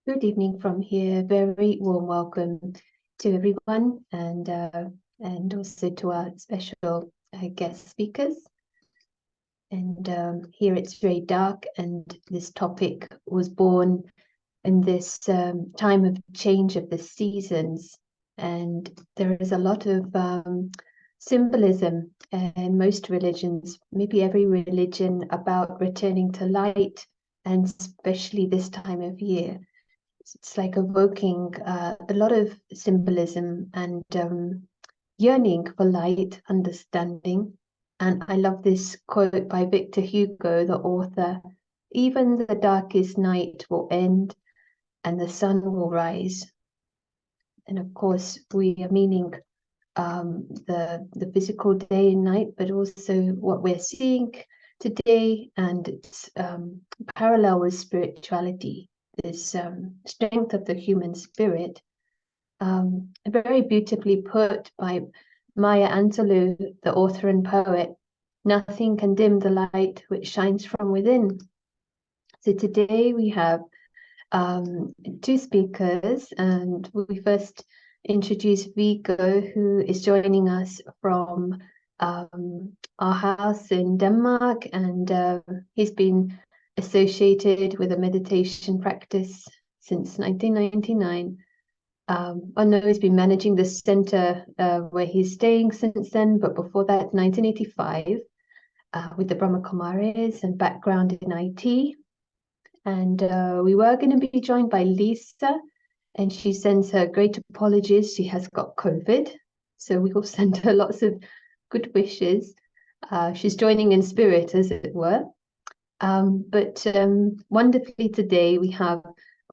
Good evening from here. Very warm welcome to everyone, and also to our special guest speakers. And here it's very dark, and this topic was born in this time of change of the seasons, and there is a lot of symbolism in most religions, maybe every religion, about returning to light, and especially this time of year. It's like evoking a lot of symbolism and yearning for light, understanding. And I love this quote by Victor Hugo, the author: "Even the darkest night will end and the sun will rise." And of course, we are meaning the physical day and night, but also what we're seeing today, and it's parallel with spirituality, this strength of the human spirit, very beautifully put by Maya Angelou, the author and poet. Nothing can dim the light which shines from within. So today we have two speakers, and we first introduce Viggo, who is joining us from our house in Denmark, and he's been associated with a meditation practice since 1999. I know he's been managing the center where he's staying since then, but before that, 1985, with the Brahma Kumaris and background in IT. And we were going to be joined by Lisa, and she sends her great apologies. She has got COVID, so we will send her lots of good wishes. She's joining in spirit, as it were. But wonderfully today we have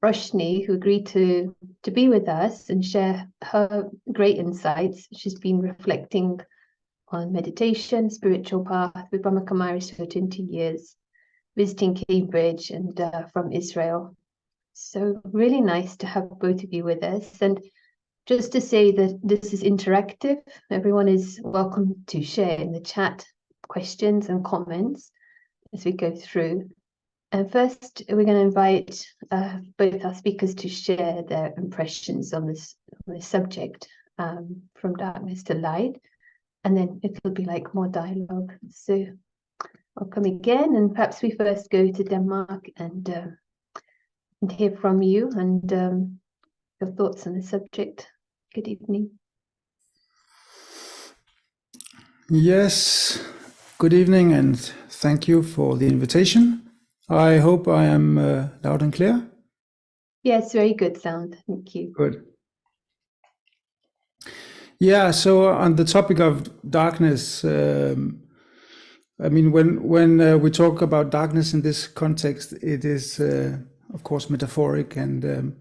Roshni, who agreed to be with us and share her great insights. She's been reflecting on meditation, spiritual path with Brahma Kumaris for 20 years, visiting Cambridge and from Israel. So really nice to have both of you with us. And just to say that this is interactive, everyone is welcome to share in the chat questions and comments as we go through. And first, we're going to invite both our speakers to share their impressions on this subject, from darkness to light, and then it'll be like more dialogue. So welcome again, and perhaps we first go to Denmark and hear from you and your thoughts on the subject. Good evening. Yes, good evening, and thank you for the invitation. I hope I am loud and clear. Yes, very good sound. Thank you. Good. Yeah, so on the topic of darkness, I mean, when we talk about darkness in this context, it is, of course, metaphoric, and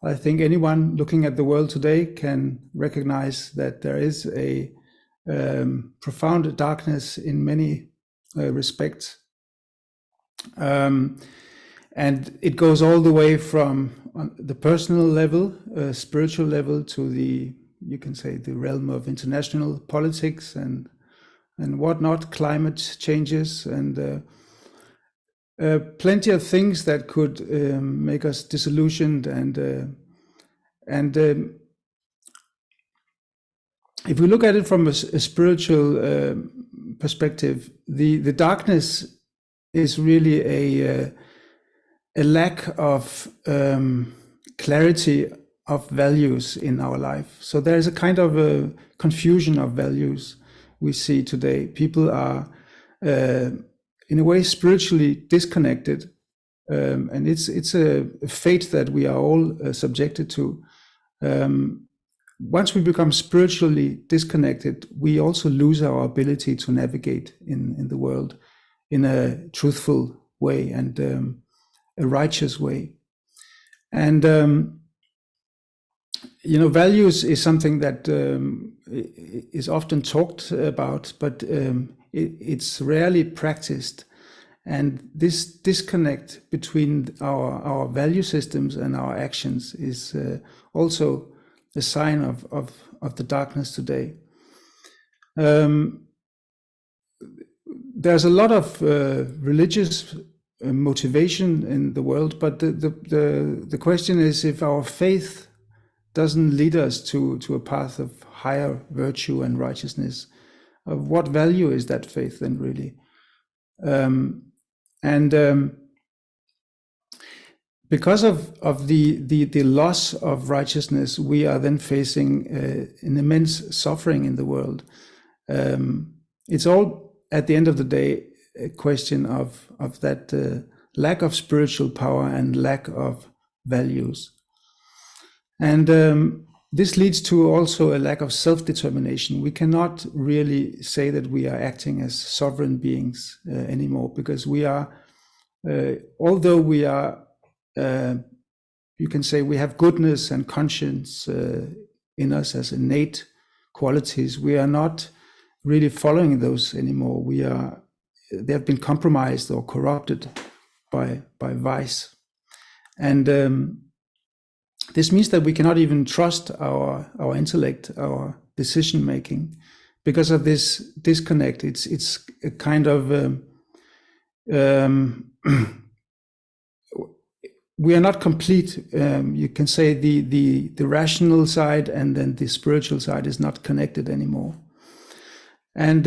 I think anyone looking at the world today can recognize that there is a profound darkness in many respects. And it goes all the way from the personal level, spiritual level, to the, you can say, the realm of international politics and whatnot, climate changes, and plenty of things that could make us disillusioned. And if we look at it from a spiritual perspective, the darkness is really a lack of clarity of values in our life. So there is a kind of a confusion of values we see today. People are, in a way, spiritually disconnected, and it's a fate that we are all subjected to. Once we become spiritually disconnected, we also lose our ability to navigate in the world in a truthful way and a righteous way. And values is something that is often talked about, but it's rarely practiced. And this disconnect between our value systems and our actions is also a sign of the darkness today. There's a lot of religious motivation in the world, but the question is, if our faith doesn't lead us to a path of higher virtue and righteousness, of what value is that faith then really? Because of the loss of righteousness, we are then facing an immense suffering in the world. It's all, at the end of the day, a question of that lack of spiritual power and lack of values. And this leads to also a lack of self-determination. We cannot really say that we are acting as sovereign beings anymore, because we are, although we are, you can say we have goodness and conscience in us as innate qualities, we are not really following those anymore. They have been compromised or corrupted by vice. And this means that we cannot even trust our intellect, our decision making, because of this disconnect. It's a kind of we are not complete. You can say the rational side and then the spiritual side is not connected anymore. And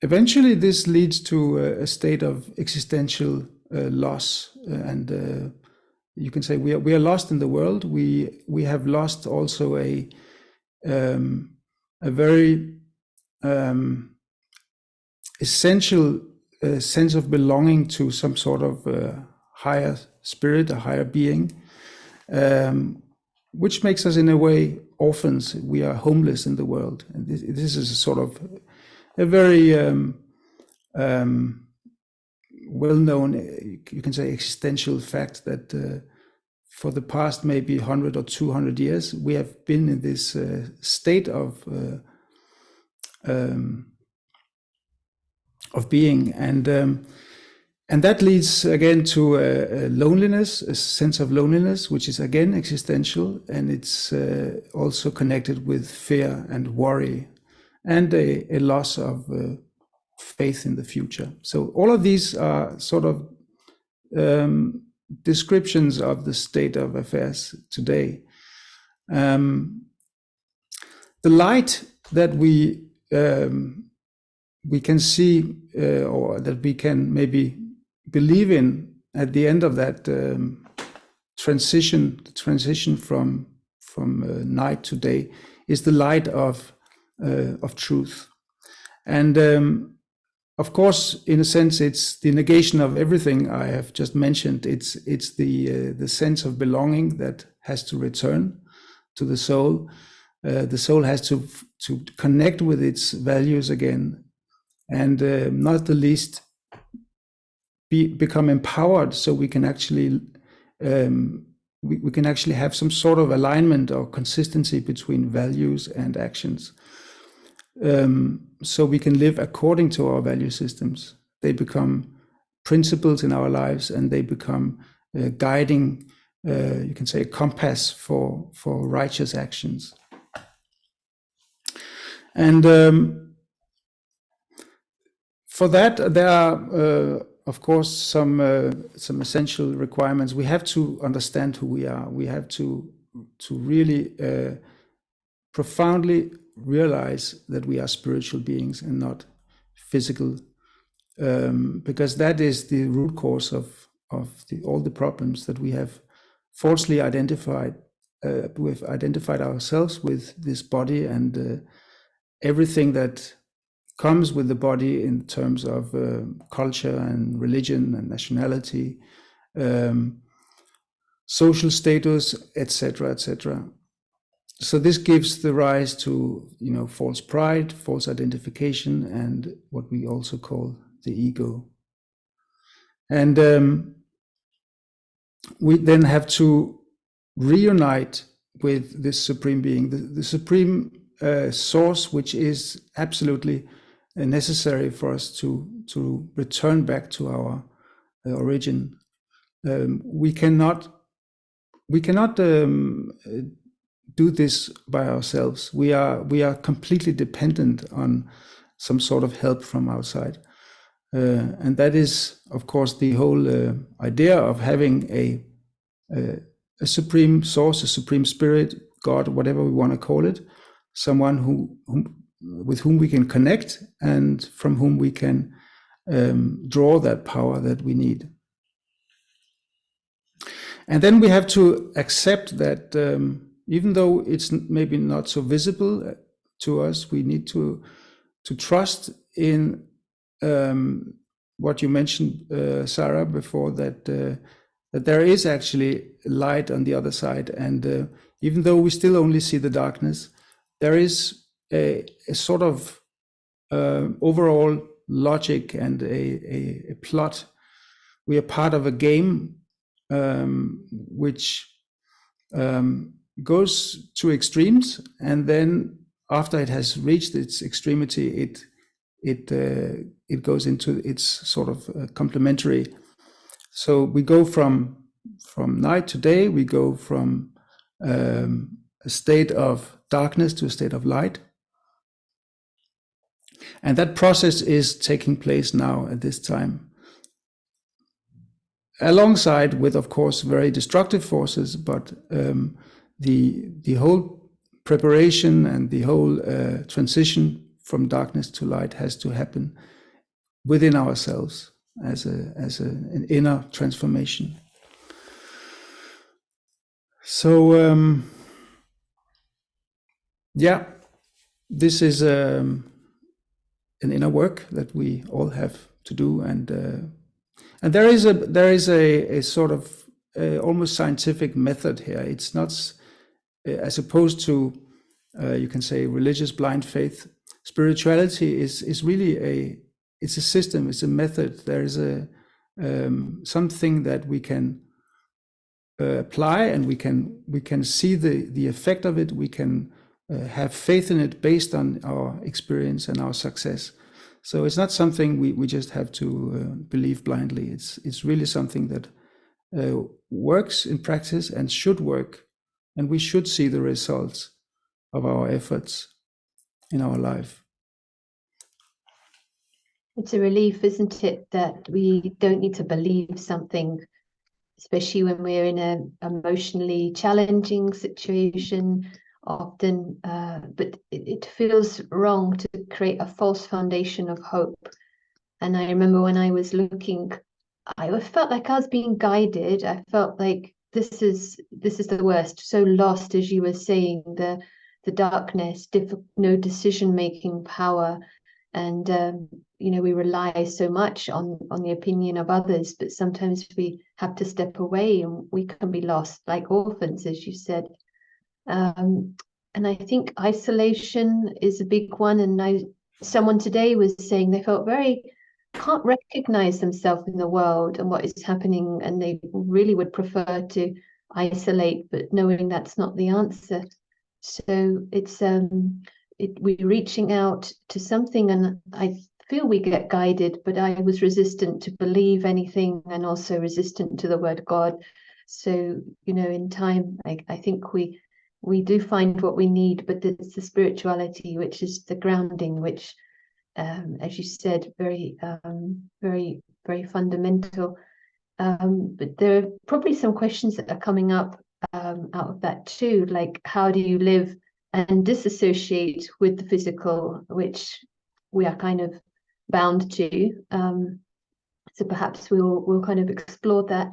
eventually this leads to a state of existential loss, and you can say we are lost in the world. We have lost also a very essential sense of belonging to some sort of higher spirit, a higher being, which makes us in a way orphans. We are homeless in the world, and this is a sort of a very well-known, you can say, existential fact that for the past maybe 100 or 200 years, we have been in this state of being, and that leads again to a loneliness, a sense of loneliness, which is again existential, and it's also connected with fear and worry, and a loss of faith in the future. So all of these are sort of descriptions of the state of affairs today. The light that we can see, or that we can maybe believe in at the end of that transition from night to day, is the light of truth. And of course, in a sense, it's the negation of everything I have just mentioned. It's the sense of belonging that has to return to the soul. The soul has to connect with its values again, and not the least become empowered, so we can actually we can actually have some sort of alignment or consistency between values and actions. So we can live according to our value systems. They become principles in our lives, and they become guiding, you can say, a compass for righteous actions. And for that, there are, of course, some essential requirements. We have to understand who we are. We have to really profoundly realize that we are spiritual beings and not physical, because that is the root cause of all the problems that we have falsely identified. We've identified ourselves with this body and everything that comes with the body in terms of culture and religion and nationality, social status, etc., etc. So this gives the rise to, false pride, false identification, and what we also call the ego. And we then have to reunite with this supreme being, the supreme source, which is absolutely necessary for us to return back to our origin. We cannot do this by ourselves. We are completely dependent on some sort of help from outside. And that is, of course, the whole idea of having a supreme source, a supreme spirit, God, whatever we want to call it, someone with whom we can connect and from whom we can draw that power that we need. And then we have to accept that even though it's maybe not so visible to us, we need to trust in what you mentioned, Sarah, before, that there is actually light on the other side. And even though we still only see the darkness, there is a sort of overall logic and a plot. We are part of a game which goes to extremes, and then after it has reached its extremity, it goes into its sort of complementary. So we go from night to day. We go from a state of darkness to a state of light, and that process is taking place now at this time, alongside with, of course, very destructive forces. But the whole preparation and the whole transition from darkness to light has to happen within ourselves as an inner transformation. So yeah, this is an inner work that we all have to do, and there is a sort of almost scientific method here. It's not as opposed to you can say religious blind faith. Spirituality is really it's a system, it's a method. There is something that we can apply, and we can see the effect of it. We can have faith in it based on our experience and our success. So it's not something we just have to believe blindly. It's really something that works in practice and should work, and we should see the results of our efforts in our life. It's a relief, isn't it, that we don't need to believe something, especially when we're in an emotionally challenging situation often, but it feels wrong to create a false foundation of hope. And I remember when I was looking, I felt like I was being guided. I felt like this is the worst, so lost, as you were saying, the darkness, no decision-making power. And we rely so much on the opinion of others, but sometimes we have to step away and we can be lost like orphans, as you said. And I think isolation is a big one. And someone today was saying they can't recognize themselves in the world and what is happening, and they really would prefer to isolate, but knowing that's not the answer. So it's we're reaching out to something, and I feel we get guided, but I was resistant to believe anything and also resistant to the word God. So, in time, I think we do find what we need, but it's the spirituality, which is the grounding, which, as you said, very, very fundamental. But there are probably some questions that are coming up out of that too, like how do you live and disassociate with the physical, which we are kind of bound to. So perhaps we'll kind of explore that.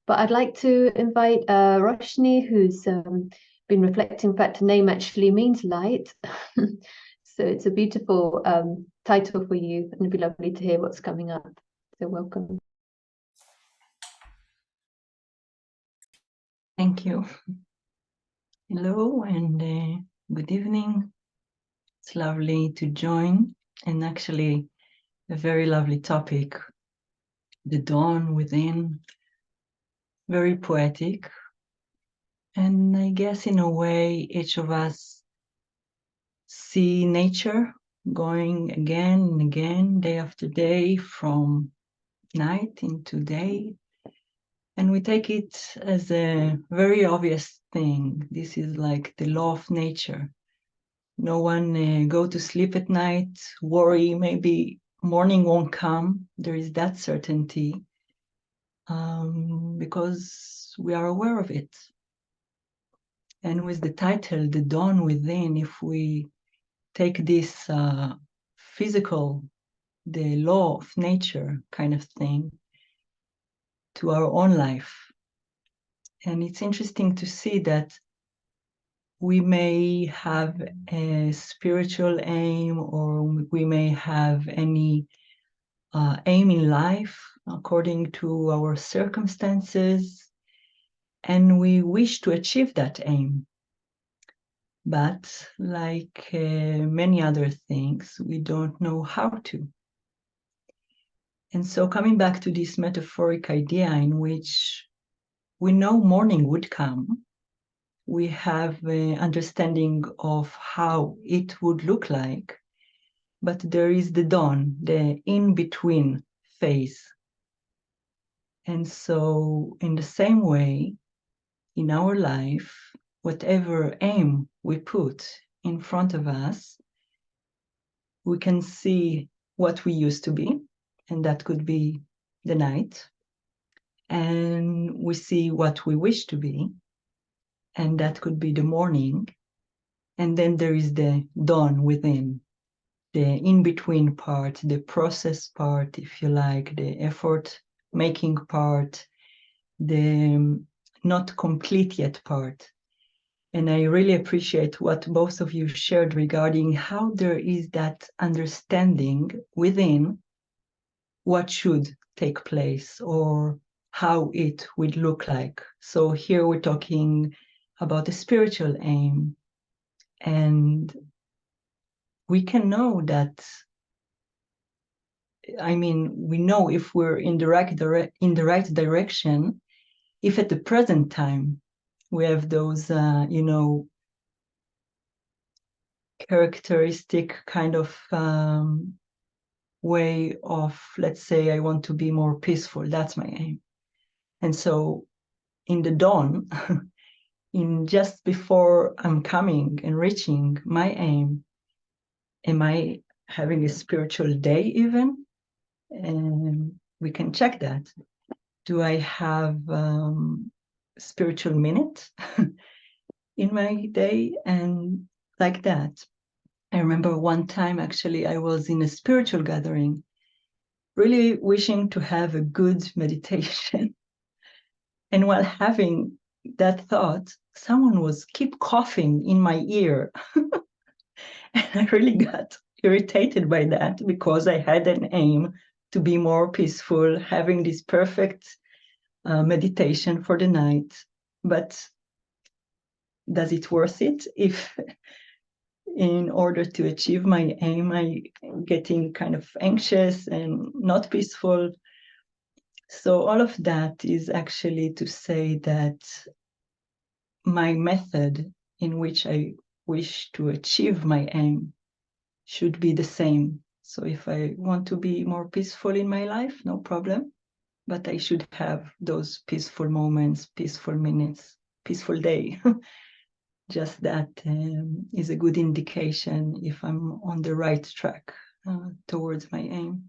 But I'd like to invite Roshni, who's been reflecting. In fact, the name actually means light. So it's a beautiful title for you, and it'd be lovely to hear what's coming up. So welcome. Thank you. Hello and good evening. It's lovely to join, and actually a very lovely topic, the dawn within, very poetic. And I guess in a way, each of us see nature going again and again, day after day, from night into day. And we take it as a very obvious thing. This is like the law of nature. No one go to sleep at night, worry maybe morning won't come. There is that certainty because we are aware of it. And with the title, The Dawn Within, if we take this physical, the law of nature kind of thing to our own life. And it's interesting to see that we may have a spiritual aim, or we may have any aim in life according to our circumstances, and we wish to achieve that aim. But like many other things, we don't know how to. And so coming back to this metaphoric idea in which we know morning would come, we have an understanding of how it would look like, but there is the dawn, the in-between phase. And so in the same way, in our life, whatever aim we put in front of us, we can see what we used to be, and that could be the night. And we see what we wish to be, and that could be the morning. And then there is the dawn within, the in-between part, the process part, if you like, the effort-making part, the not complete yet part. And I really appreciate what both of you shared regarding how there is that understanding within what should take place or how it would look like. So here we're talking about the spiritual aim, and we can know that, I mean, we know if we're in the right direction, if at the present time we have those, characteristic kind of way of, let's say, I want to be more peaceful. That's my aim. And so in the dawn, in just before I'm coming and reaching my aim, am I having a spiritual day even? And we can check that. Do I have spiritual minute in my day? And like that. I remember one time, actually, I was in a spiritual gathering, really wishing to have a good meditation. And while having that thought, someone was keep coughing in my ear. And I really got irritated by that because I had an aim to be more peaceful, having this perfect meditation for the night. But does it worth it if in order to achieve my aim, I'm getting kind of anxious and not peaceful? So all of that is actually to say that my method in which I wish to achieve my aim should be the same. So if I want to be more peaceful in my life, no problem, but I should have those peaceful moments, peaceful minutes, peaceful day. Just that is a good indication if I'm on the right track towards my aim.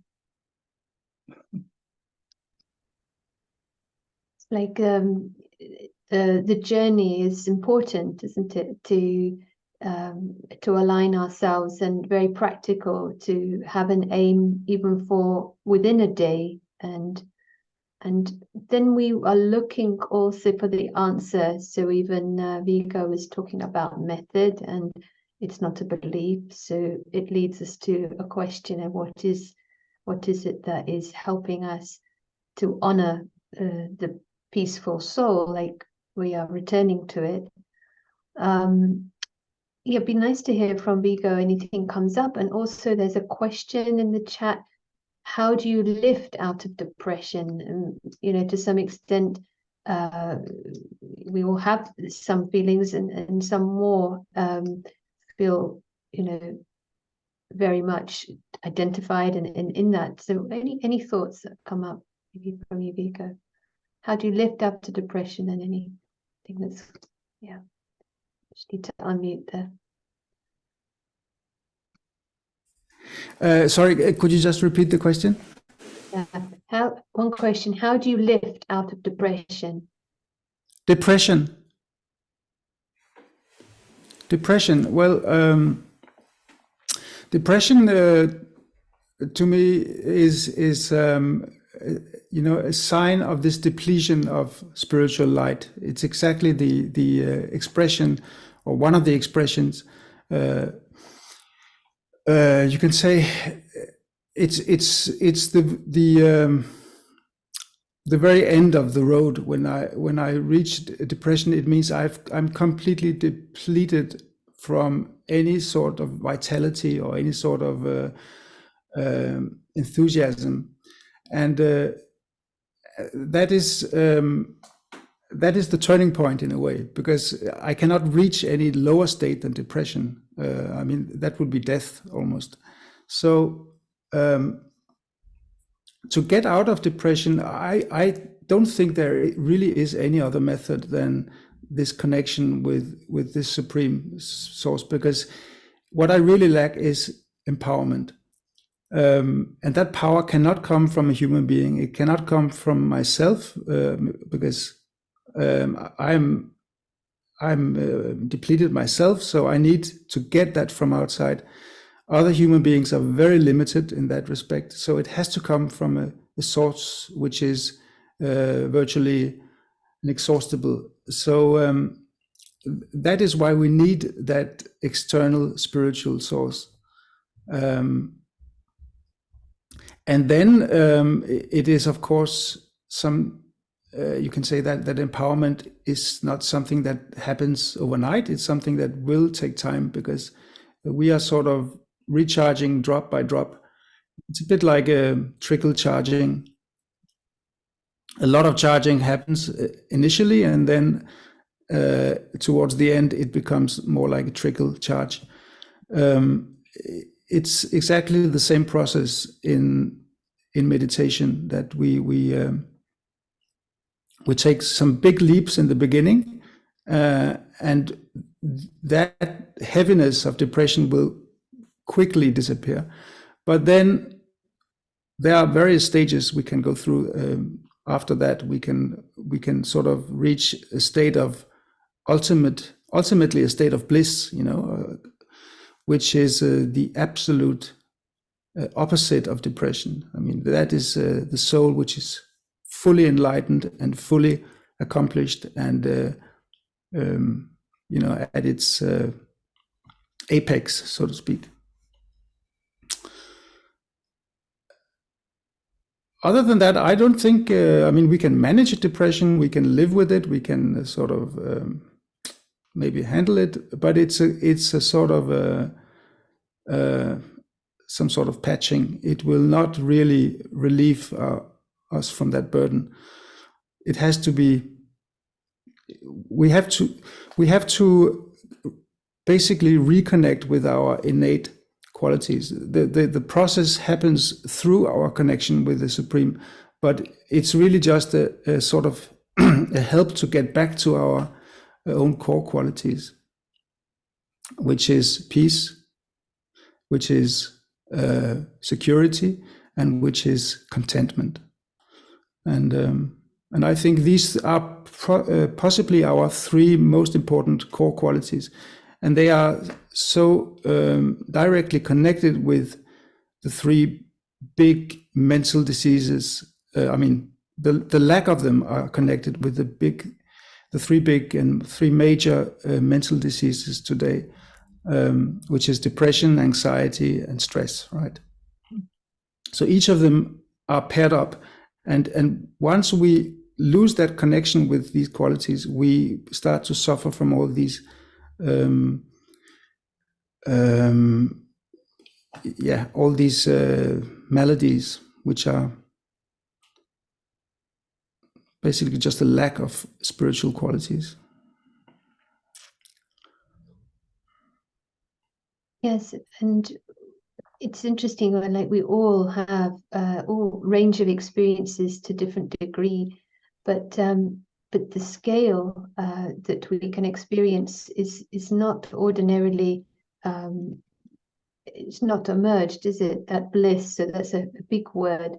It's like the journey is important, isn't it? To align ourselves, and very practical to have an aim even for within a day, and then we are looking also for the answer. So even Vika was talking about method, and it's not a belief, so it leads us to a question of what is it that is helping us to honor the peaceful soul, like we are returning to it. Yeah, it'd be nice to hear from Vigo, anything comes up. And also there's a question in the chat: how do you lift out of depression? And to some extent we all have some feelings, and some more feel very much identified in that. So any thoughts that come up maybe from you, Vigo? How do you lift up to depression, and anything that's, yeah, just need to unmute there. Sorry, could you just repeat the question? One question, how do you lift out of depression? Depression. Well, depression to me is a sign of this depletion of spiritual light. It's exactly the expression, or one of the expressions. You can say it's the very end of the road. When I reach depression, it means I'm completely depleted from any sort of vitality or any sort of enthusiasm, and that is the turning point in a way, because I cannot reach any lower state than depression. I mean, that would be death almost. So to get out of depression, I don't think there really is any other method than this connection with this supreme source, because what I really lack is empowerment. And that power cannot come from a human being. It cannot come from myself, because I'm depleted myself. So I need to get that from outside. Other human beings are very limited in that respect. So it has to come from a source which is virtually inexhaustible. So that is why we need that external spiritual source. And then it is, of course, you can say that empowerment is not something that happens overnight. It's something that will take time, because we are sort of recharging drop by drop. It's a bit like a trickle charging. A lot of charging happens initially, and then towards the end, it becomes more like a trickle charge. It's exactly the same process in meditation, that we take some big leaps in the beginning, and that heaviness of depression will quickly disappear. But then there are various stages we can go through. After that, we can sort of reach a state of ultimately a state of bliss, which is the absolute opposite of depression. I mean, that is the soul which is fully enlightened and fully accomplished, and at its apex, so to speak. Other than that, I don't think. We can manage depression. We can live with it. We can sort of maybe handle it, but it's a sort of some sort of patching. It will not really relieve us from that burden. It has to be. We have to basically reconnect with our innate qualities. The process happens through our connection with the Supreme, but it's really just a sort of a help to get back to our own core qualities, which is peace, which is security, and which is contentment. And I think these are possibly our three most important core qualities. And they are so directly connected with the three big mental diseases. The lack of them are connected with the three major mental diseases today, which is depression, anxiety, and stress, right? So each of them are paired up. And once we lose that connection with these qualities, we start to suffer from all these all these maladies, which are basically just a lack of spiritual qualities. Yes, and it's interesting when we all have all range of experiences to different degree, but the scale that we can experience is not ordinarily it's not emerged, is it? That bliss. So that's a big word.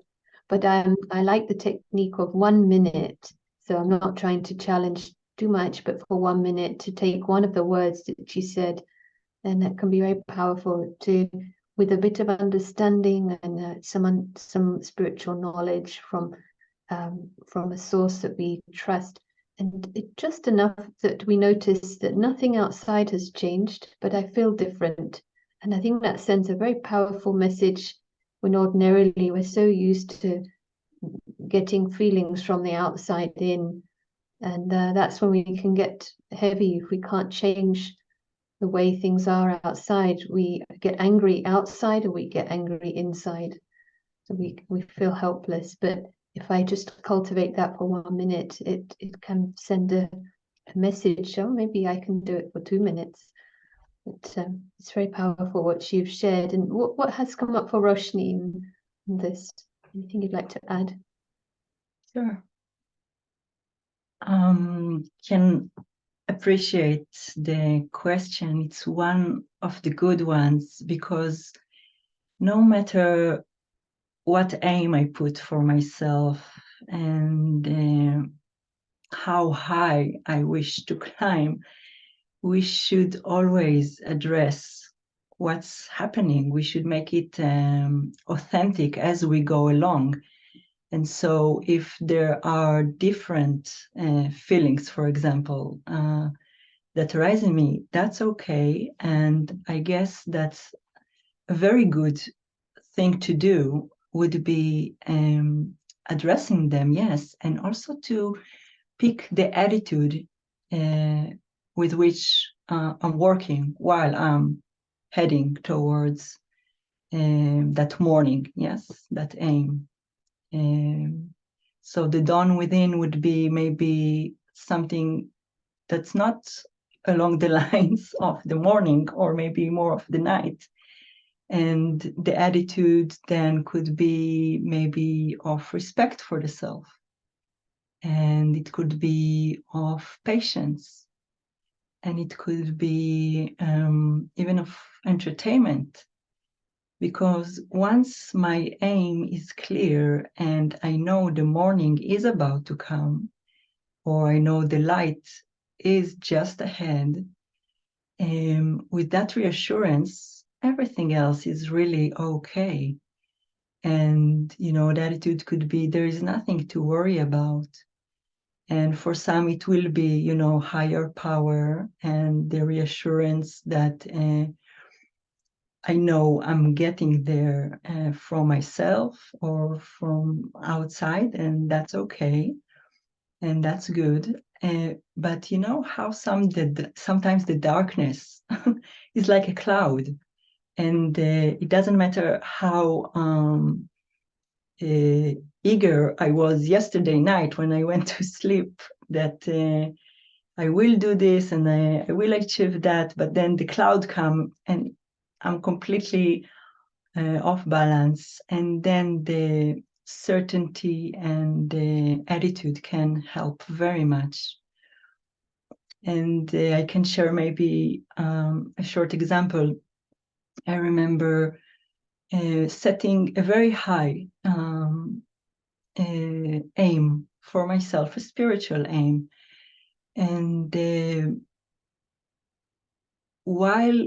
But I like the technique of 1 minute. So I'm not trying to challenge too much, but for 1 minute to take one of the words that you said, and that can be very powerful to, with a bit of understanding and some spiritual knowledge from a source that we trust. And it just enough that we notice that nothing outside has changed, but I feel different. And I think that sends a very powerful message when ordinarily we're so used to getting feelings from the outside in. And that's when we can get heavy if we can't change the way things are outside. We get angry outside or we get angry inside. So we feel helpless. But if I just cultivate that for 1 minute, it can send a message. Oh, maybe I can do it for 2 minutes. But it's very powerful what you've shared. And what has come up for Roshni in this? Anything you'd like to add? Sure. Can appreciate the question. It's one of the good ones, because no matter what aim I put for myself and how high I wish to climb, we should always address what's happening. We should make it authentic as we go along. And so if there are different feelings, for example, that arise in me, that's okay. And I guess that's a very good thing to do, would be addressing them, yes, and also to pick the attitude with which I'm working while I'm heading towards that morning, yes, that aim. So the dawn within would be maybe something that's not along the lines of the morning, or maybe more of the night. And the attitude then could be maybe of respect for the self. And it could be of patience. And it could be even of entertainment. Because once my aim is clear and I know the morning is about to come, or I know the light is just ahead, with that reassurance, everything else is really okay. And, the attitude could be, there is nothing to worry about. And for some, it will be, higher power and the reassurance that I know I'm getting there from myself or from outside, and that's okay. And that's good. But you know how sometimes the darkness is like a cloud, and it doesn't matter how eager I was yesterday night when I went to sleep that I will do this and I will achieve that, but then the cloud come and I'm completely off balance, and then the certainty and the attitude can help very much. And I can share maybe a short example. I remember setting a very high aim for myself, a spiritual aim. And while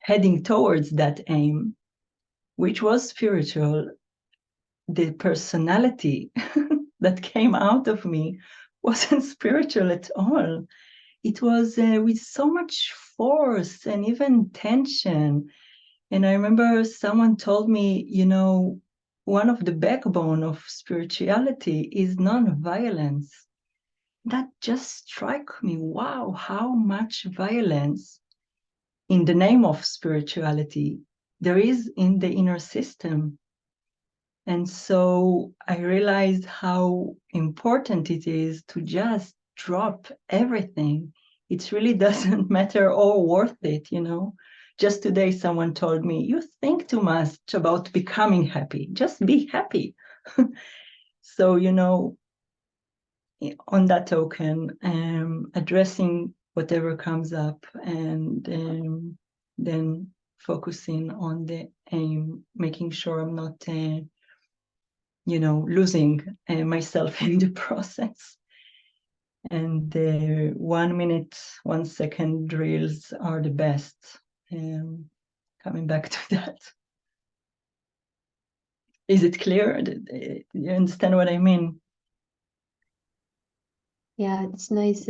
heading towards that aim, which was spiritual, the personality that came out of me wasn't spiritual at all. It was with so much force and even tension. And I remember someone told me, one of the backbone of spirituality is non-violence. That just struck me. Wow, how much violence in the name of spirituality there is in the inner system. And so I realized how important it is to just drop everything. It really doesn't matter or worth it, Just today, someone told me, you think too much about becoming happy. Just be happy. So, on that token, addressing whatever comes up and then focusing on the aim, making sure I'm not, losing myself in the process. And the 1 minute, 1 second drills are the best. Coming back to that. Is it clear? Do you understand what I mean? Yeah, it's nice.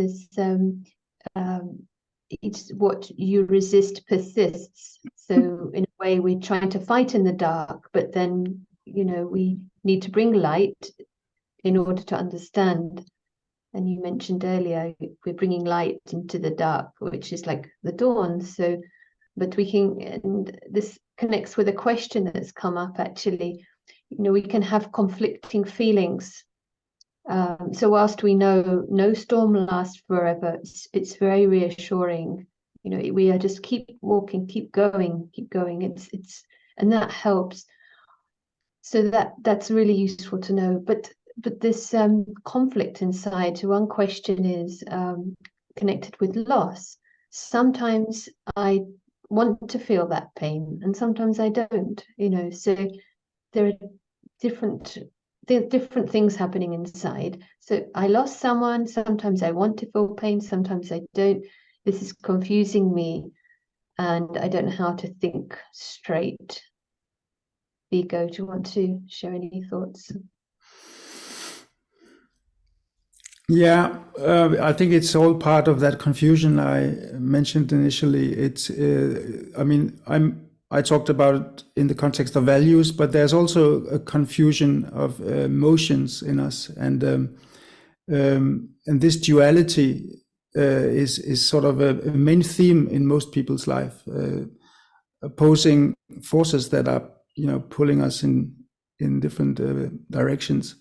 It's what you resist persists. So in a way, we're trying to fight in the dark, but then, we need to bring light in order to understand. And you mentioned earlier, we're bringing light into the dark, which is like the dawn. So, but and this connects with a question that's come up actually. We can have conflicting feelings. So whilst we know no storm lasts forever, it's very reassuring. We are just keep walking, keep going. And that helps. So that's really useful to know. But this conflict inside. So one question is connected with loss. Sometimes I want to feel that pain, and sometimes I don't. So there are different things happening inside. So I lost someone. Sometimes I want to feel pain. Sometimes I don't. This is confusing me, and I don't know how to think straight. Vigo, do you want to share any thoughts? Yeah, I think it's all part of that confusion I mentioned initially. I talked about it in the context of values, but there's also a confusion of emotions in us, and this duality is sort of a main theme in most people's life, opposing forces that are pulling us in different directions,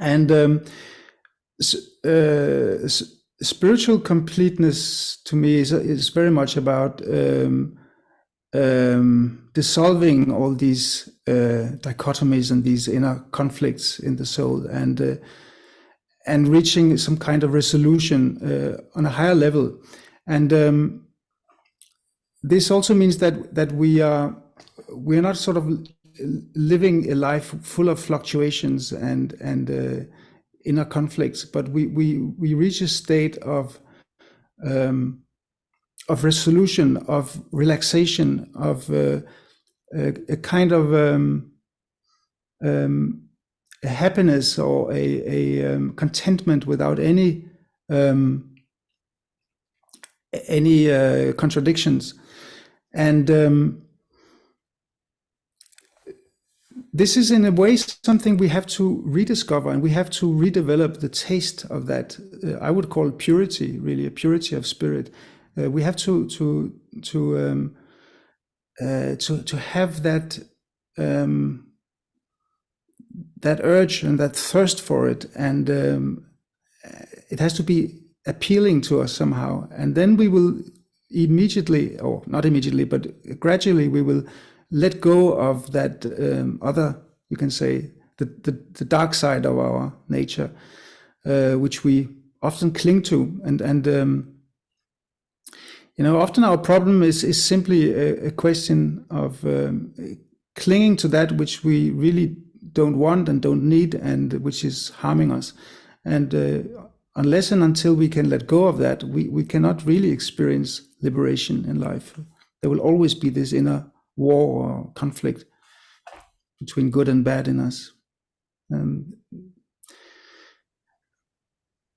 and spiritual completeness to me is very much about dissolving all these dichotomies and these inner conflicts in the soul, and reaching some kind of resolution on a higher level. And this also means that we're not sort of living a life full of fluctuations and inner conflicts, but we reach a state of resolution, of relaxation, of a kind of a happiness or a contentment without any contradictions. And this is in a way something we have to rediscover, and we have to redevelop the taste of that. I would call it purity, really, a purity of spirit. We have to have that that urge and that thirst for it, and it has to be appealing to us somehow. And then we will immediately, or not immediately, but gradually, we will let go of that other, you can say, the dark side of our nature, which we often cling to. And often our problem is simply a question of clinging to that which we really don't want and don't need, and which is harming us. And unless and until we can let go of that, we cannot really experience liberation in life. There will always be this inner war or conflict between good and bad in us.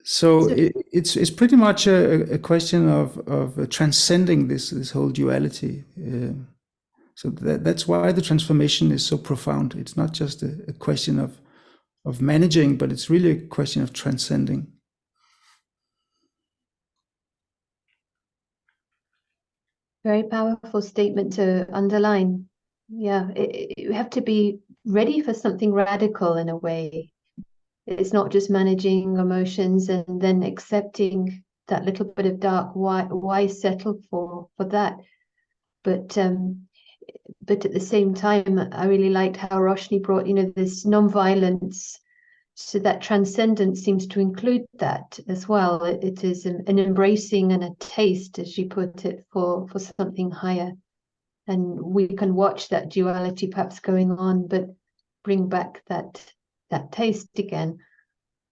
So it's pretty much a question of transcending this whole duality. So that's why the transformation is so profound. It's not just a question of managing, but it's really a question of transcending. Very powerful statement to underline. Yeah, you have to be ready for something radical in a way. It's not just managing emotions and then accepting that little bit of dark. Why settle for that? But at the same time, I really liked how Roshni brought, this non-violence. So that transcendence seems to include that as well. It is an embracing and a taste, as you put it, for something higher. and we can watch that duality perhaps going on, but bring back that taste again.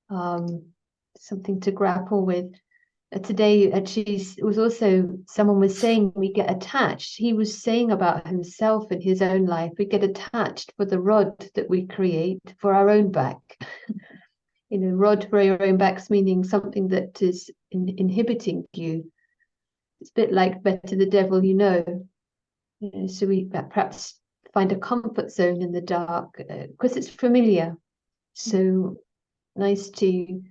Something to grapple with. Today, actually, it was also someone was saying we get attached. He was saying about himself and his own life. We get attached for the rod that we create for our own back. Rod for your own back's meaning something that is inhibiting you. It's a bit like better the devil you know. So we perhaps find a comfort zone in the dark because it's familiar. So nice to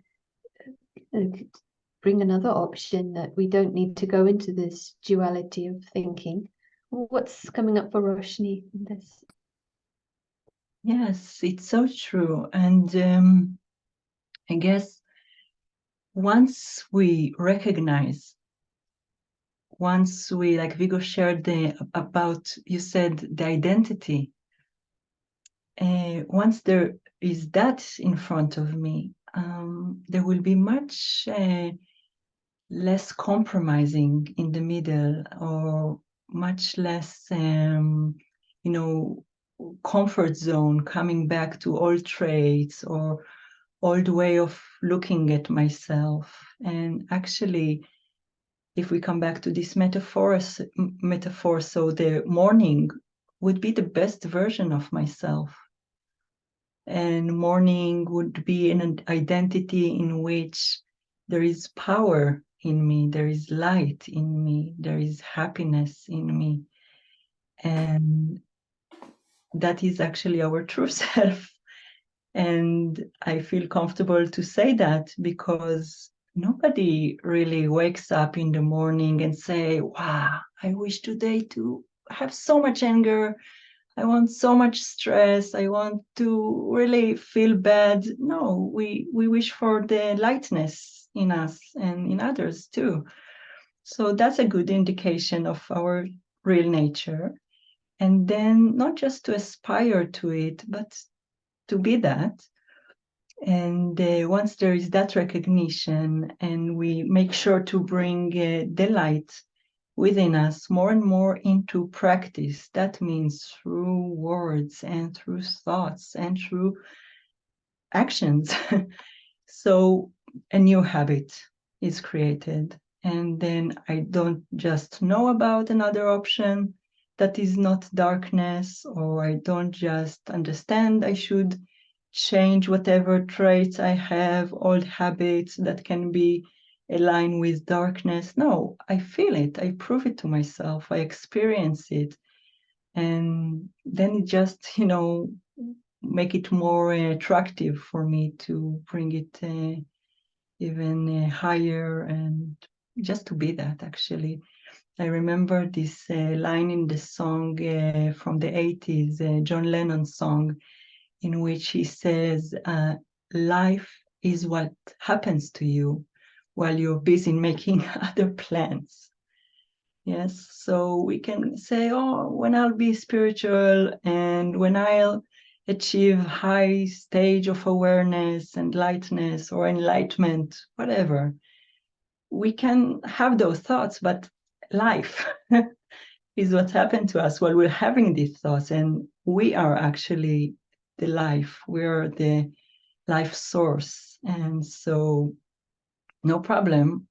bring another option that we don't need to go into this duality of thinking. What's coming up for Roshni in this? Yes, it's so true. And I guess once we recognize, once we, like Vigo shared about, you said the identity, once there is that in front of me, there will be much less compromising in the middle, or much less, comfort zone, coming back to old traits or old way of looking at myself. And actually, if we come back to this metaphor, so the morning would be the best version of myself. And morning would be an identity in which there is power in me, there is light in me, there is happiness in me. And that is actually our true self. And I feel comfortable to say that because nobody really wakes up in the morning and say, wow, I wish today to have so much anger. I want so much stress. I want to really feel bad. No, we wish for the lightness in us and in others too. So that's a good indication of our real nature. And then not just to aspire to it, but to be that. And once there is that recognition, and we make sure to bring the light within us more and more into practice, that means through words and through thoughts and through actions. So a new habit is created. And then I don't just know about another option that is not darkness, or I don't just understand I should change whatever traits I have, old habits that can be aligned with darkness. No, I feel it, I prove it to myself, I experience it. And then it just, make it more attractive for me to bring it even higher, and just to be that, actually. I remember this line in the song from the 80s, John Lennon's song, in which he says, life is what happens to you while you're busy making other plans. Yes, so we can say, oh, when I'll be spiritual and when I'll achieve high stage of awareness and lightness or enlightenment, whatever, we can have those thoughts, but life is what happened to us while we're having these thoughts, and we are actually the life. We're the life source. And so no problem,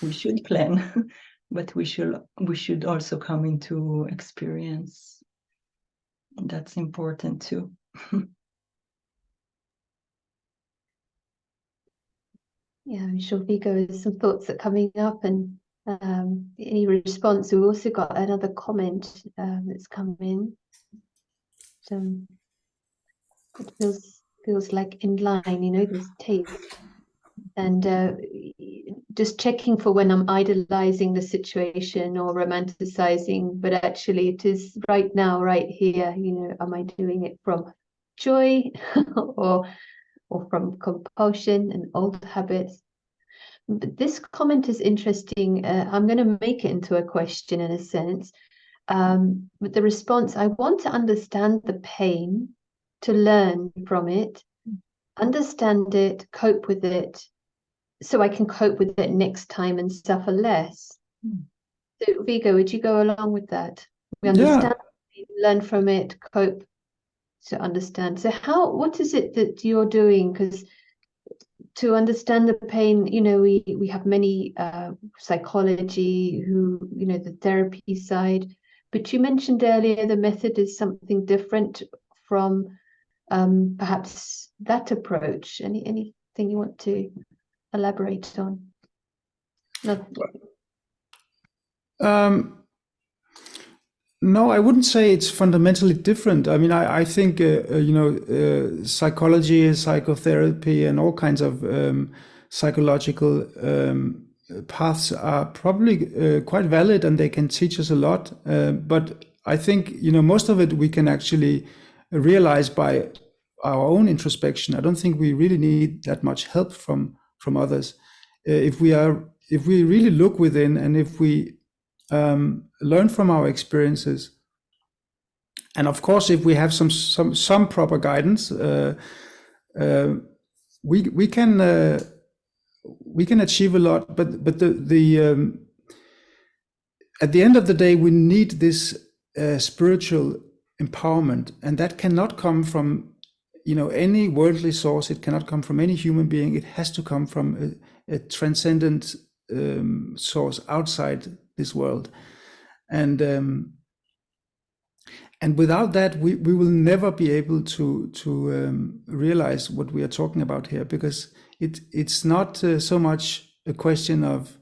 we should plan, but we should also come into experience. That's important too. Yeah, I'm sure Vigo has some thoughts that are coming up, and any response. We've also got another comment that's come in. It feels like in line, this taste. And just checking for when I'm idolizing the situation or romanticizing, but actually it is right now, right here. Am I doing it from joy or from compulsion and old habits? But this comment is interesting. I'm going to make it into a question in a sense. With the response, I want to understand the pain, to learn from it, understand it, cope with it, so I can cope with it next time and suffer less. So, Vigo, would you go along with that? We understand, we learn from it, cope to understand. So what is it that you're doing? Because to understand the pain, we have many psychology, the therapy side, but you mentioned earlier the method is something different from perhaps that approach. Anything you want to elaborate on? Not... No, I wouldn't say it's fundamentally different. I mean, I think psychology, psychotherapy, and all kinds of psychological paths are probably quite valid, and they can teach us a lot. But I think most of it we can actually realize by our own introspection. I don't think we really need that much help from others. If we really look within, and if we learn from our experiences, and of course, if we have some proper guidance, we can achieve a lot. But the at the end of the day, we need this spiritual empowerment, and that cannot come from any worldly source. It cannot come from any human being. It has to come from a transcendent source outside this world, and without that, we will never be able to realize what we are talking about here, because it's not so much a question of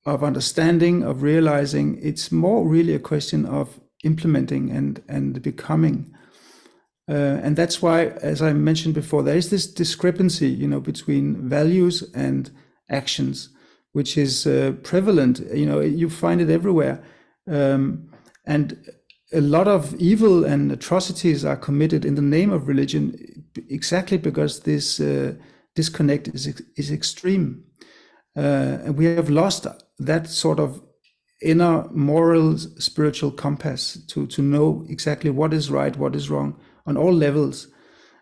understanding, of realizing. It's more really a question of implementing and becoming. And that's why, as I mentioned before, there is this discrepancy, between values and actions, which is prevalent. You find it everywhere, and a lot of evil and atrocities are committed in the name of religion, exactly because this disconnect is extreme, and we have lost that sort of inner moral, spiritual compass to know exactly what is right, what is wrong on all levels,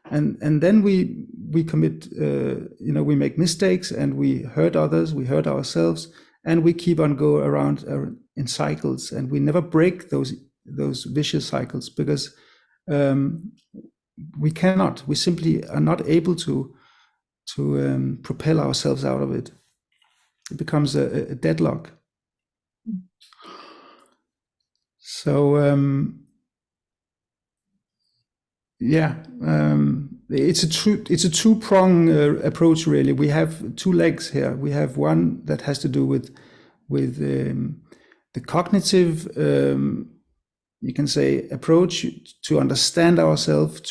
and then we commit, we make mistakes, and we hurt others, we hurt ourselves, and we keep on go around in cycles, and we never break those vicious cycles, because we simply are not able to propel ourselves out of it. It becomes a deadlock. So it's a two-prong approach, really. We have two legs here. We have one that has to do with the cognitive, you can say, approach to understand ourselves.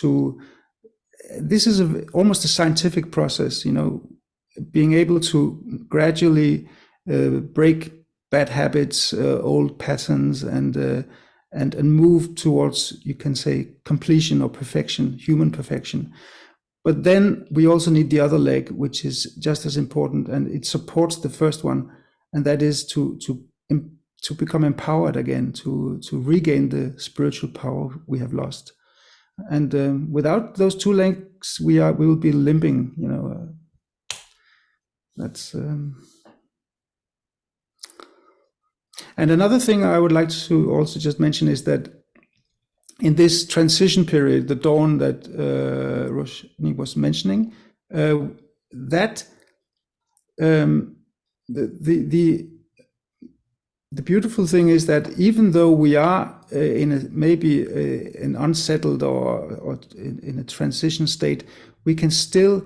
This is almost a scientific process, being able to gradually break bad habits, old patterns, and move towards, you can say, completion or perfection, human perfection. But then we also need the other leg, which is just as important, and it supports the first one, and that is to become empowered again, to regain the spiritual power we have lost. And without those two legs, we will be limping. That's. And another thing I would like to also just mention is that in this transition period, the dawn that Roshni was mentioning, that the beautiful thing is that even though we are in maybe an unsettled or in a transition state, we can still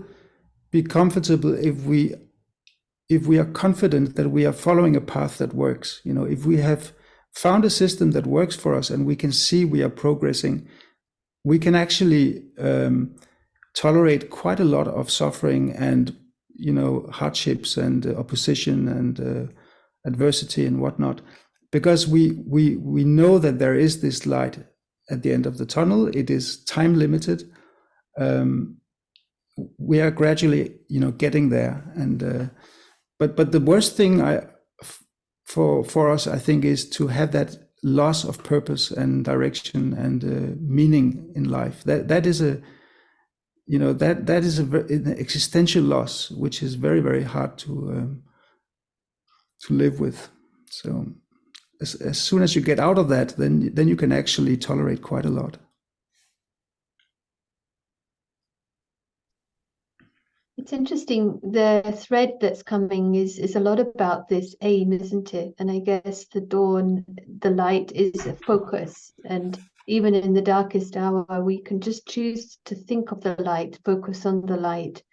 be comfortable if we are confident that we are following a path that works. If we have found a system that works for us and we can see we are progressing, we can actually tolerate quite a lot of suffering and hardships and opposition and adversity and whatnot, because we know that there is this light at the end of the tunnel. It is time limited. We are gradually getting there, and but the worst thing for us, I think, is to have that loss of purpose and direction and meaning in life. That is an existential loss, which is very, very hard to live with. So as soon as you get out of that, then you can actually tolerate quite a lot. It's interesting. The thread that's coming is a lot about this aim, isn't it? And I guess the dawn, the light is a focus. And even in the darkest hour, we can just choose to think of the light, focus on the light.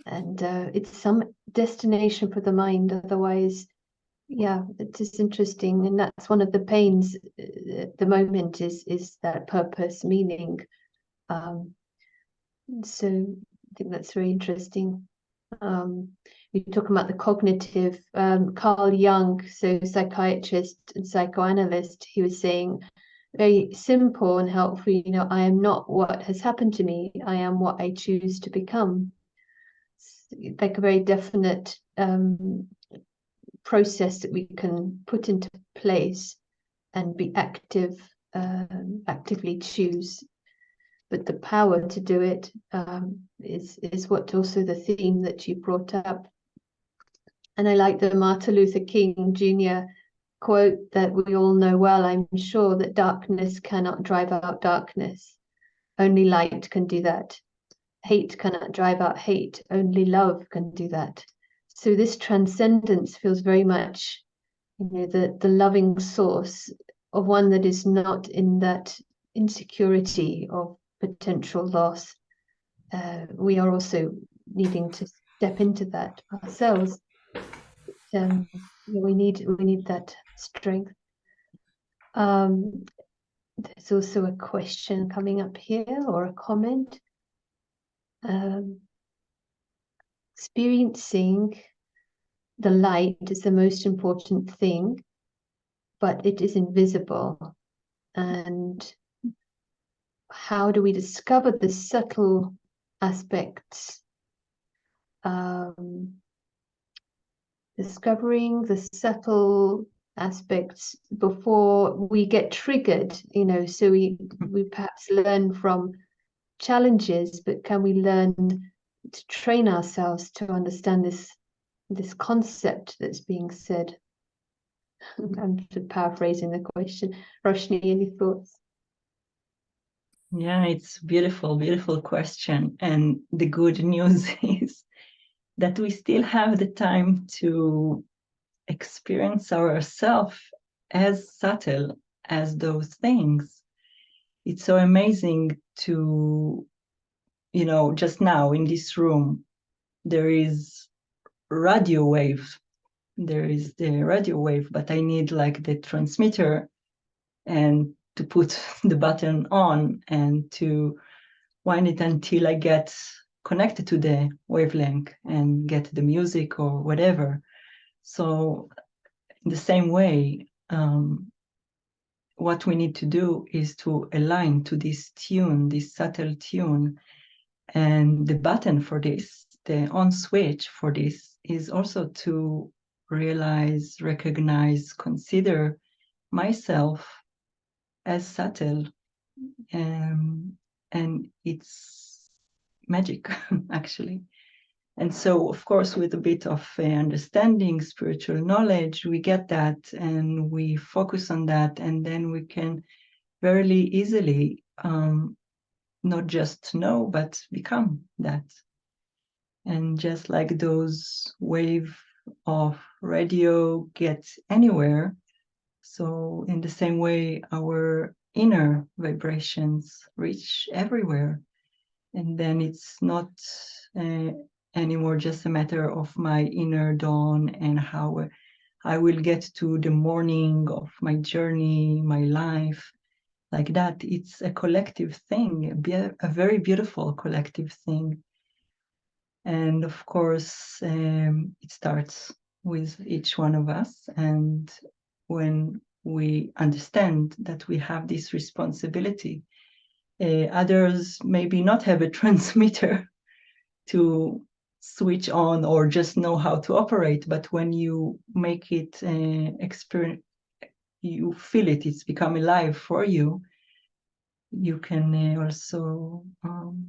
And it's some destination for the mind. Otherwise, yeah, it is interesting. And that's one of the pains at the moment is that purpose, meaning. So I think that's very interesting. We talk about the cognitive. Carl Jung, so psychiatrist and psychoanalyst, he was saying very simple and helpful, you know, I am not what has happened to me, I am what I choose to become. It's like a very definite process that we can put into place and be active, actively choose. But the power to do it is what also the theme that you brought up. And I like the Martin Luther King Jr. quote that we all know well, I'm sure, that darkness cannot drive out darkness. Only light can do that. Hate cannot drive out hate. Only love can do that. So this transcendence feels very much, you know, the loving source of one that is not in that insecurity of potential loss. We are also needing to step into that ourselves. We need that strength. There's also a question coming up here, or a comment. Experiencing the light is the most important thing, but it is invisible. And how do we discover the subtle aspects? Discovering the subtle aspects before we get triggered, you know, so we perhaps learn from challenges, but can we learn to train ourselves to understand this concept that's being said? I'm just paraphrasing the question. Roshni, any thoughts? Yeah, it's beautiful question. And the good news is that we still have the time to experience ourselves as subtle as those things. It's so amazing to, you know, just now in this room, there is radio wave. There is the radio wave, but I need like the transmitter and to put the button on and to wind it until I get connected to the wavelength and get the music or whatever. So in the same way, what we need to do is to align to this tune, this subtle tune. And the button for this, the on switch for this, is also to realize, recognize, consider myself as subtle. And it's magic, actually. And so, of course, with a bit of understanding, spiritual knowledge, we get that and we focus on that, and then we can very easily not just know, but become that. And just like those wave of radio get anywhere, so in the same way, our inner vibrations reach everywhere. And then it's not anymore just a matter of my inner dawn and how I will get to the morning of my journey, my life, like that. It's a collective thing, a very beautiful collective thing. And of course, it starts with each one of us. And when we understand that we have this responsibility, others maybe not have a transmitter to switch on or just know how to operate, but when you make it experience, you feel it, it's become alive for you, you can also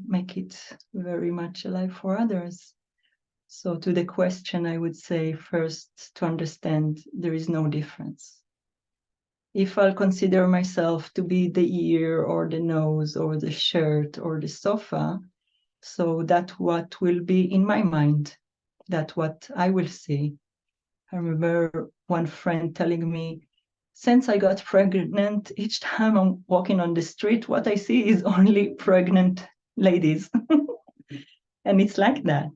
make it very much alive for others. So to the question, I would say first to understand there is no difference. if I'll consider myself to be the ear or the nose or the shirt or the sofa, so that's what will be in my mind. That's what I will see. I remember one friend telling me, since I got pregnant, each time I'm walking on the street, what I see is only pregnant ladies. And it's like that.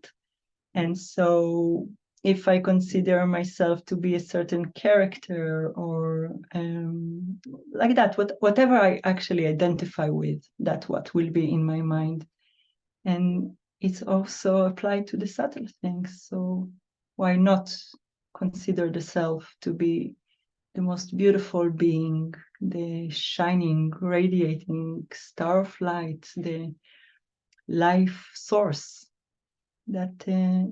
And so if I consider myself to be a certain character or like that, whatever I actually identify with, that's what will be in my mind. And it's also applied to the subtle things. So why not consider the self to be the most beautiful being, the shining, radiating star of light, the life source that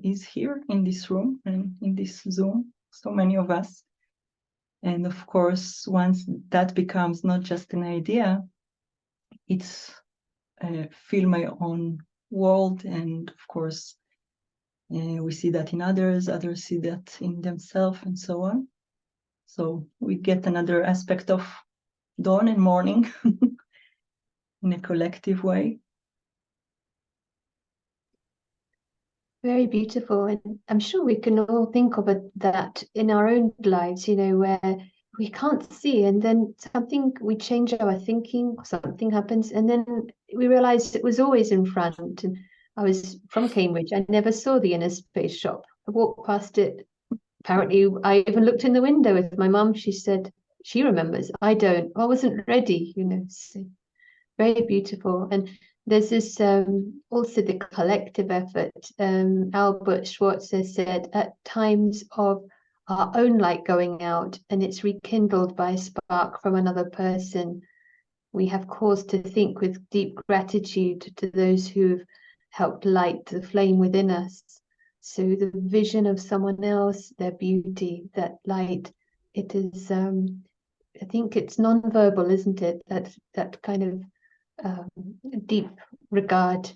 is here in this room and in this Zoom, so many of us. And of course, once that becomes not just an idea, it's fill my own world. And of course, we see that in others see that in themselves, and so on. So we get another aspect of dawn and morning in a collective way. Very beautiful. And I'm sure we can all think of that in our own lives, where we can't see, and then we change our thinking, something happens, and then we realize it was always in front. And I was from Cambridge. I never saw the inner space shop. I walked past it. Apparently, I even looked in the window with my mum. She said she remembers. I don't. I wasn't ready, So very beautiful. And there's this also the collective effort. Albert Schweitzer said, at times of our own light going out and it's rekindled by a spark from another person, we have cause to think with deep gratitude to those who've helped light the flame within us. So the vision of someone else, their beauty, that light, it is, I think it's non-verbal, isn't it? That kind of deep regard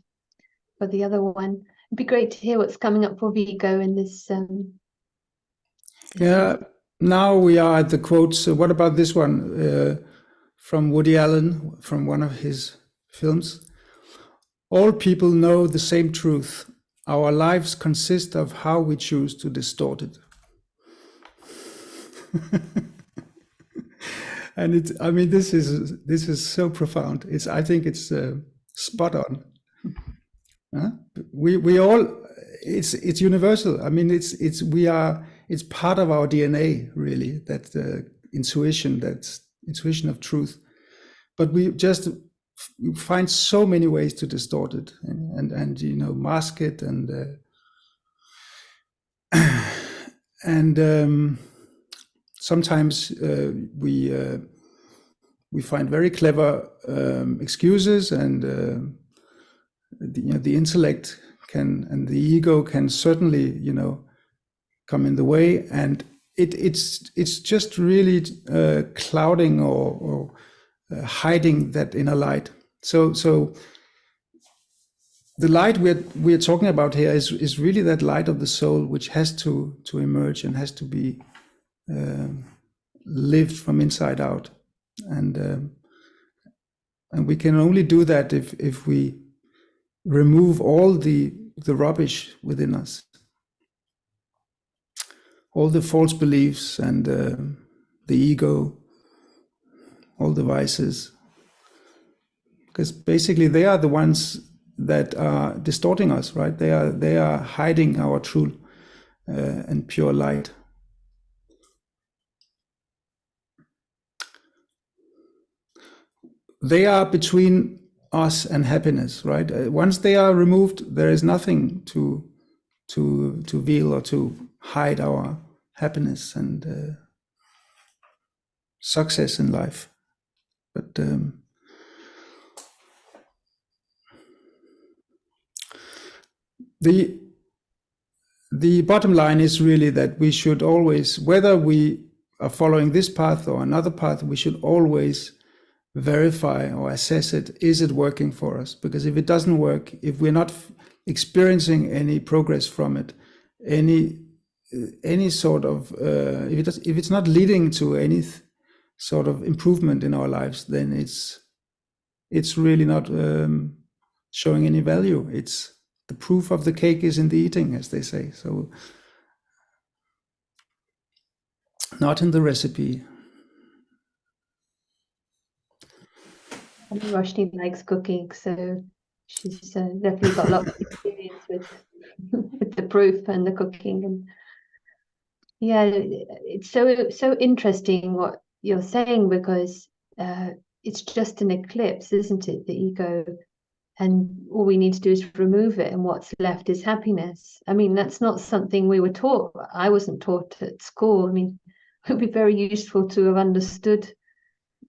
for the other one. It'd be great to hear what's coming up for Vigo in this. Yeah, now we are at the quotes. What about this one from Woody Allen, from one of his films? All people know the same truth. Our lives consist of how we choose to distort it. And I mean, this is so profound. I think it's spot on. We all, it's universal. I mean, it's part of our DNA, really. That intuition of truth. But we just find so many ways to distort it and mask it and sometimes we find very clever excuses, and the intellect and the ego can certainly come in the way, and it's just really clouding or hiding that inner light. So the light we're talking about here is really that light of the soul, which has to emerge and has to be lived from inside out, and we can only do that if we remove all the rubbish within us, all the false beliefs and the ego, all the vices, because basically they are the ones that are distorting us, right? They are hiding our true and pure light. They are between us and happiness, right? Once they are removed, there is nothing to veil or to hide our happiness and success in life. But the bottom line is really that we should always, whether we are following this path or another path, we should always verify or assess it. Is it working for us? Because if it doesn't work, if we're not experiencing any progress from it, any sort of if it's not leading to sort of improvement in our lives, then it's really not showing any value. It's the proof of the cake is in the eating, as they say. So not in the recipe. I know Roshni likes cooking, so she's definitely got lots of experience with with the proof and the cooking. And yeah, it's so interesting what you're saying, because it's just an eclipse, isn't it? The ego, and all we need to do is remove it, and what's left is happiness. I mean, that's not something we were taught. I wasn't taught at school. I mean, it would be very useful to have understood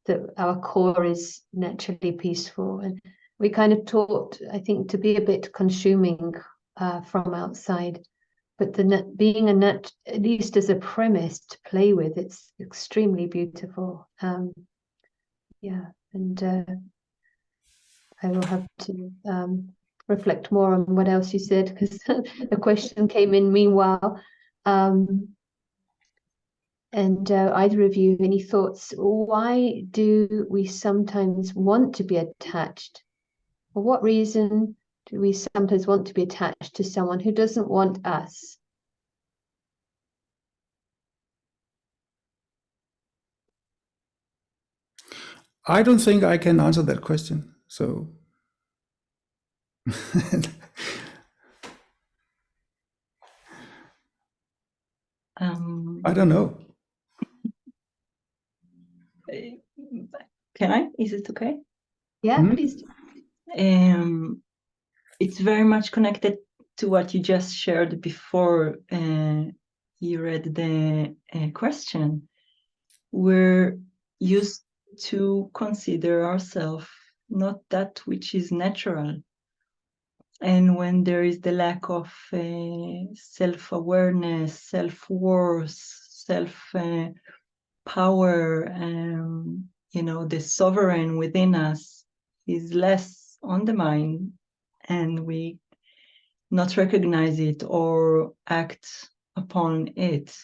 that our core is naturally peaceful, and we kind of taught, I think, to be a bit consuming from outside. But being a net, at least as a premise to play with, it's extremely beautiful. Yeah, and I will have to reflect more on what else you said, because the question came in meanwhile. And either of you, any thoughts? Why do we sometimes want to be attached? For what reason do we sometimes want to be attached to someone who doesn't want us? I don't think I can answer that question. So I don't know. Can I? Is it okay? Yeah, please. It's very much connected to what you just shared before you read the question. We're used to consider ourselves not that which is natural. And when there is the lack of self-awareness, self-worth, self-power, the sovereign within us is less on the mind, and we not recognize it or act upon it,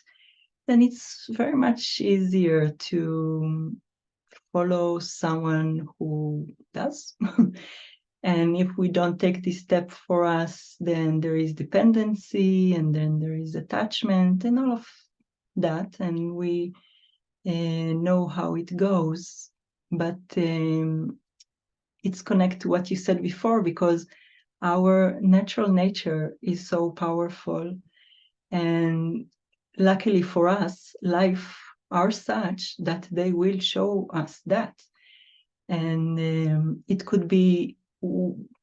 then it's very much easier to follow someone who does. And if we don't take this step for us, then there is dependency, and then there is attachment, and all of that, and we know how it goes. But it's connected to what you said before, because our natural nature is so powerful, and luckily for us, life are such that they will show us that. And it could be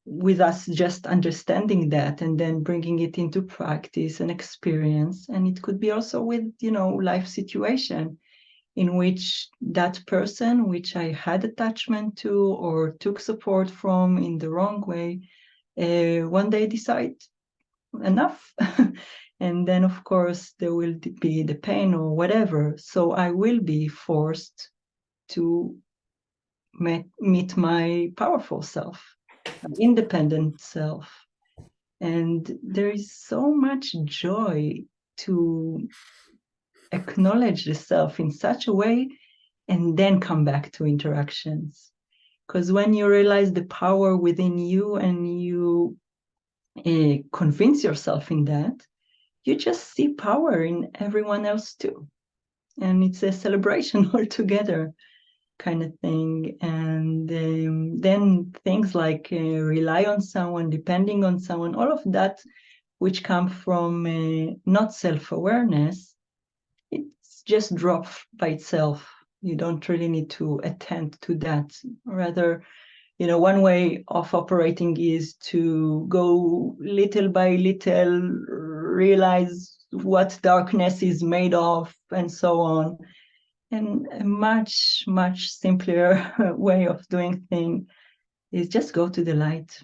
with us just understanding that and then bringing it into practice and experience. And it could be also with, life situation in which that person which I had attachment to or took support from in the wrong way, one day decide enough. And then, of course, there will be the pain or whatever. So I will be forced to meet my powerful self, independent self. And there is so much joy to acknowledge the self in such a way and then come back to interactions. Because when you realize the power within you and you convince yourself in that, you just see power in everyone else too. And it's a celebration altogether kind of thing. And then things like rely on someone, depending on someone, all of that, which come from not self-awareness, it's just drop by itself. You don't really need to attend to that. Rather, one way of operating is to go little by little, realize what darkness is made of, and so on. And a much, much simpler way of doing things is just go to the light,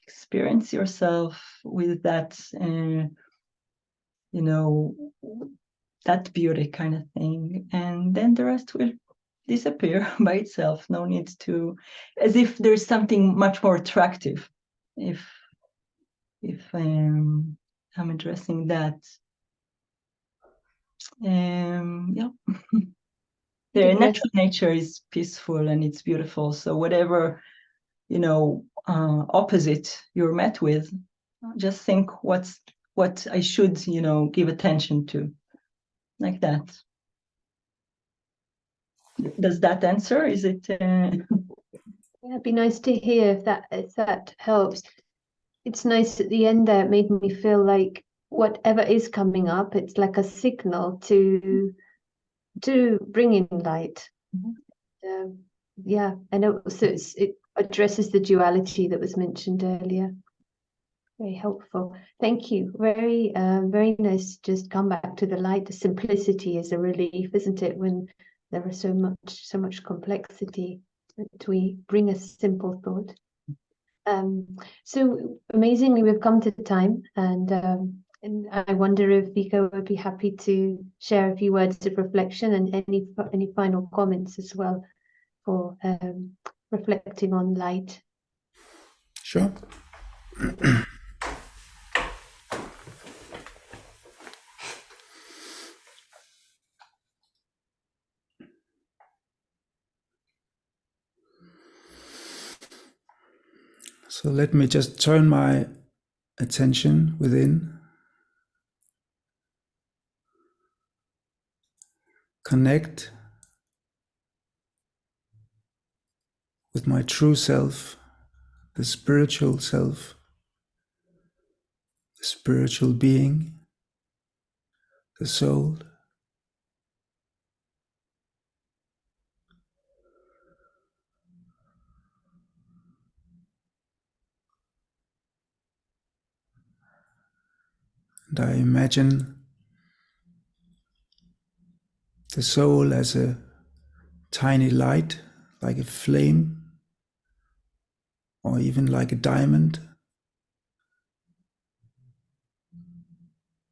experience yourself with that, that beauty kind of thing. And then the rest will disappear by itself. No need to, as if there's something much more attractive. If I'm addressing that, yeah. their Deep breath. natural nature is peaceful and it's beautiful. So whatever, opposite you're met with, just think what I should, give attention to, like that. Does that answer? Is it? Yeah, it'd be nice to hear if that helps. It's nice at the end there. It made me feel like whatever is coming up, it's like a signal to bring in light. Yeah, and also it addresses the duality that was mentioned earlier. Very helpful. Thank you. Very nice to just come back to the light. The simplicity is a relief, isn't it? When there is so much complexity, that we bring a simple thought. So amazingly, we've come to the time, and I wonder if Vika would be happy to share a few words of reflection and any final comments as well for reflecting on light. Sure. So let me just turn my attention within, connect with my true self, the spiritual self, the spiritual being, the soul. And I imagine the soul as a tiny light, like a flame, or even like a diamond,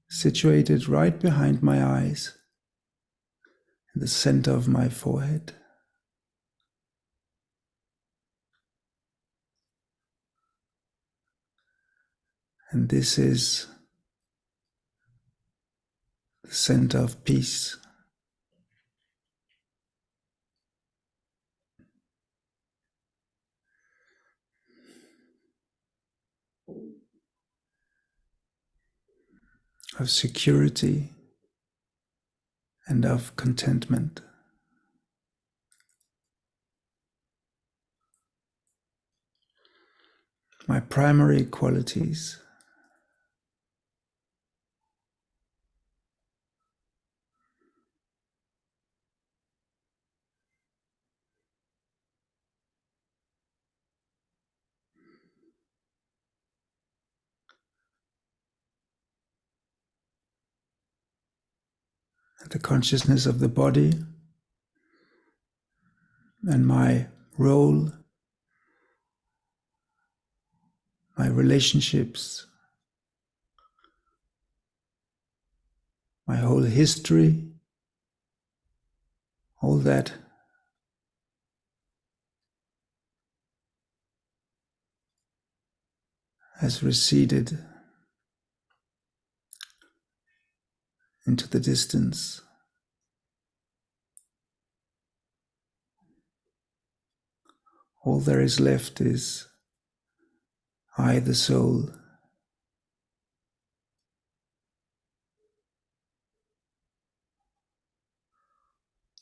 situated right behind my eyes, in the center of my forehead. And this is the center of peace. Of security and of contentment. My primary qualities. The consciousness of the body and my role, my relationships, my whole history, all that has receded into the distance. All there is left is I, the soul,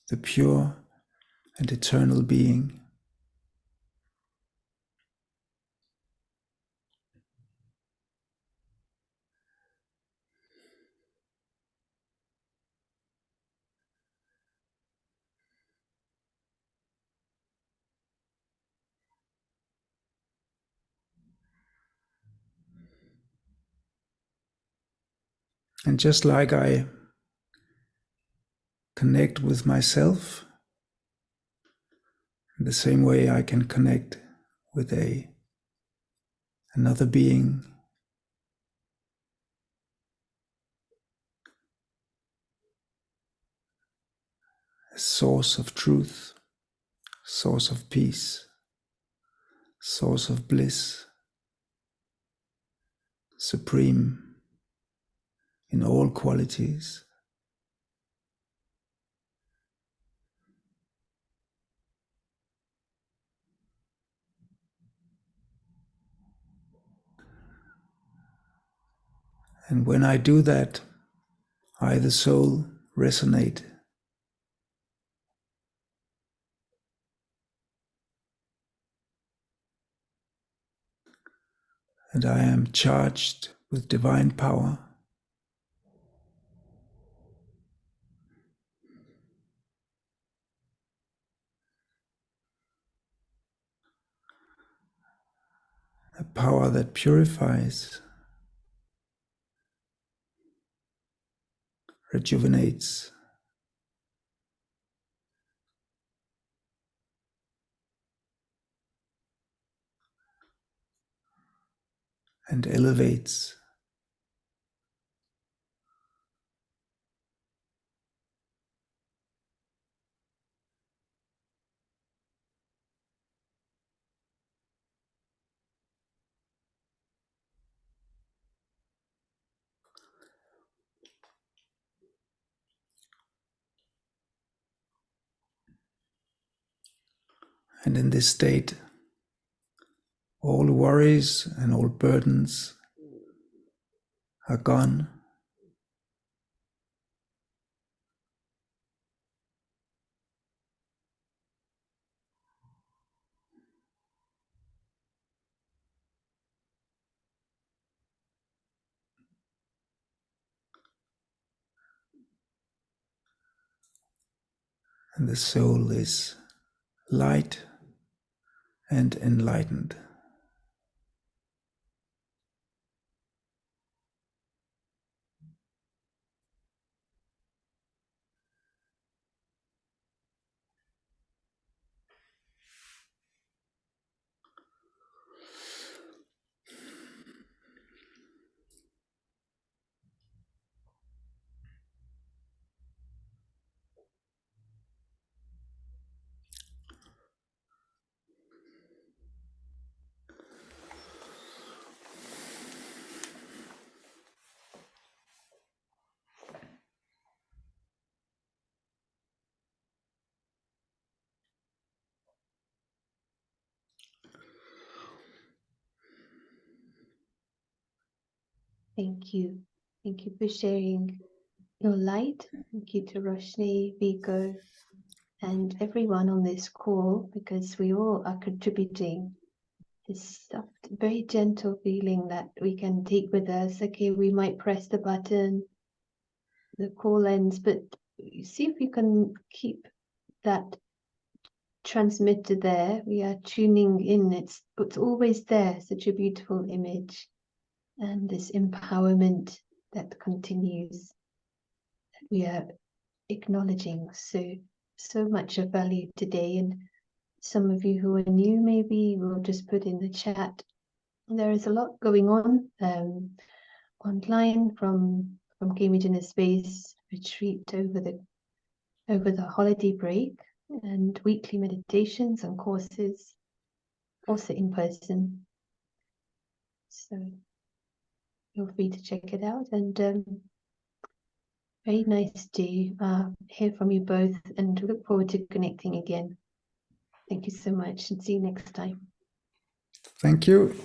the pure and eternal being. And just like I connect with myself, in the same way I can connect with another being, a source of truth, source of peace, source of bliss, supreme in all qualities. And when I do that, I, the soul, resonate. And I am charged with divine power. A power that purifies, rejuvenates, and elevates. And in this state, all worries and all burdens are gone. And the soul is light and enlightened. Thank you. Thank you for sharing your light. Thank you to Roshni, Vigo, and everyone on this call, because we all are contributing this soft, very gentle feeling that we can take with us. Okay, we might press the button, the call ends, but see if you can keep that transmitter there. We are tuning in. It's always there. Such a beautiful image, and this empowerment that continues. We are acknowledging so much of value today. And some of you who are new, maybe we'll just put in the chat. There is a lot going on online from Cambridge Inner Space retreat over the holiday break, and weekly meditations and courses, also in person. So feel free to check it out. And very nice to hear from you both, and look forward to connecting again. Thank you so much, and see you next time. Thank you.